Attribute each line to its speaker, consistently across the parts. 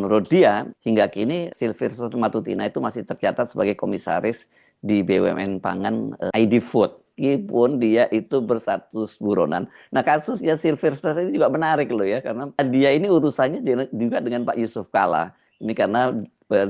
Speaker 1: menurut dia, hingga kini Sylvester Matutina itu masih tercatat sebagai komisaris di BUMN Pangan ID Food. Meskipun dia itu berstatus buronan. Nah, kasusnya Sylvester ini juga menarik loh ya, karena dia ini urusannya juga dengan Pak Yusuf Kalla. Ini karena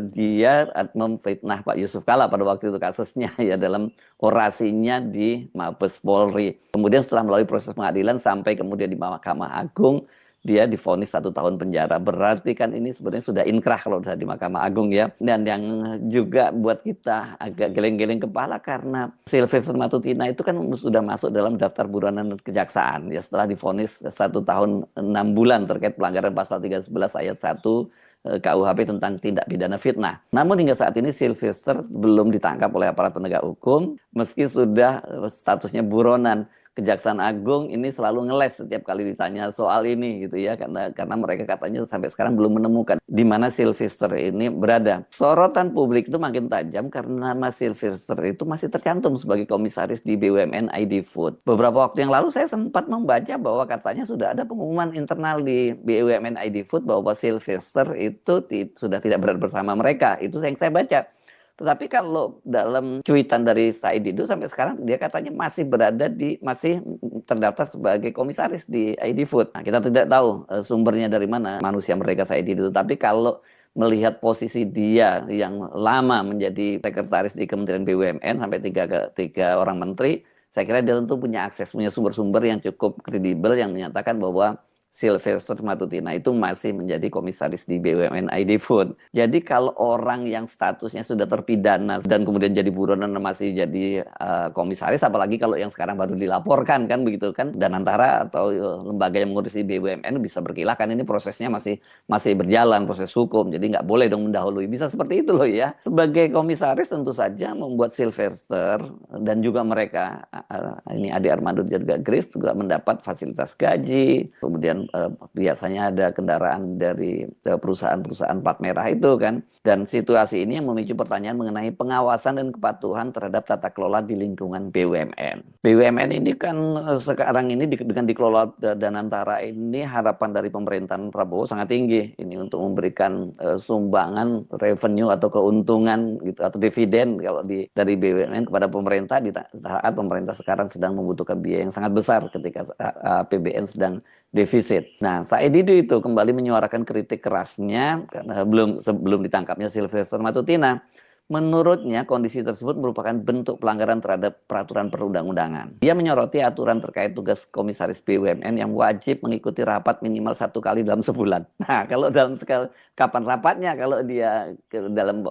Speaker 1: dia memfitnah Pak Yusuf Kalla pada waktu itu kasusnya ya dalam orasinya di Mabes Polri. Kemudian setelah melalui proses pengadilan sampai kemudian di Mahkamah Agung, dia divonis 1 tahun penjara. Berarti kan ini sebenarnya sudah inkrah kalau sudah di Mahkamah Agung ya. Dan yang juga buat kita agak geleng-geleng kepala karena Sylvester Matutina itu kan sudah masuk dalam daftar buronan kejaksaan ya setelah divonis 1 tahun 6 bulan terkait pelanggaran pasal 311 ayat 1 KUHP tentang tindak pidana fitnah. Namun hingga saat ini Sylvester belum ditangkap oleh aparat penegak hukum meski sudah statusnya buronan. Kejaksaan Agung ini selalu ngeles setiap kali ditanya soal ini gitu ya karena mereka katanya sampai sekarang belum menemukan di mana Sylvester ini berada. Sorotan publik itu makin tajam karena nama Sylvester itu masih tercantum sebagai komisaris di BUMN ID Food. Beberapa waktu yang lalu saya sempat membaca bahwa katanya sudah ada pengumuman internal di BUMN ID Food bahwa Sylvester itu sudah tidak berada bersama mereka. Itu yang saya baca. Tetapi kalau dalam cuitan dari Said Didu sampai sekarang dia katanya masih terdaftar sebagai komisaris di ID Food. Nah, kita tidak tahu sumbernya dari mana manusia mereka Said Didu. Tapi kalau melihat posisi dia yang lama menjadi sekretaris di Kementerian BUMN sampai tiga orang menteri, saya kira dia tentu punya akses, punya sumber-sumber yang cukup kredibel yang menyatakan bahwa Sylvester Matutina itu masih menjadi komisaris di BUMN ID Food. Jadi kalau orang yang statusnya sudah terpidana dan kemudian jadi buronan masih jadi komisaris, apalagi kalau yang sekarang baru dilaporkan kan begitu kan, dan antara atau lembaga yang mengurusi BUMN bisa berkilah kan ini prosesnya masih berjalan proses hukum, jadi nggak boleh dong mendahului. Bisa seperti itu loh ya. Sebagai komisaris tentu saja membuat Sylvester dan juga mereka ini Ade Armando juga Grace juga mendapat fasilitas gaji, kemudian biasanya ada kendaraan dari perusahaan-perusahaan plat merah itu kan. Dan situasi ini yang memicu pertanyaan mengenai pengawasan dan kepatuhan terhadap tata kelola di lingkungan BUMN. BUMN ini kan sekarang ini dengan dikelola Danantara ini harapan dari pemerintahan Prabowo sangat tinggi. Ini untuk memberikan sumbangan revenue atau keuntungan gitu atau dividen kalau dari BUMN kepada pemerintah di saat pemerintah sekarang sedang membutuhkan biaya yang sangat besar ketika APBN sedang defisit. Nah, Said Didu itu kembali menyuarakan kritik kerasnya karena sebelum ditangkapnya Sylvester Matutina. Menurutnya kondisi tersebut merupakan bentuk pelanggaran terhadap peraturan perundang-undangan. Dia menyoroti aturan terkait tugas komisaris BUMN yang wajib mengikuti rapat minimal 1 kali dalam sebulan. Nah, kalau dalam kapan rapatnya kalau dia dalam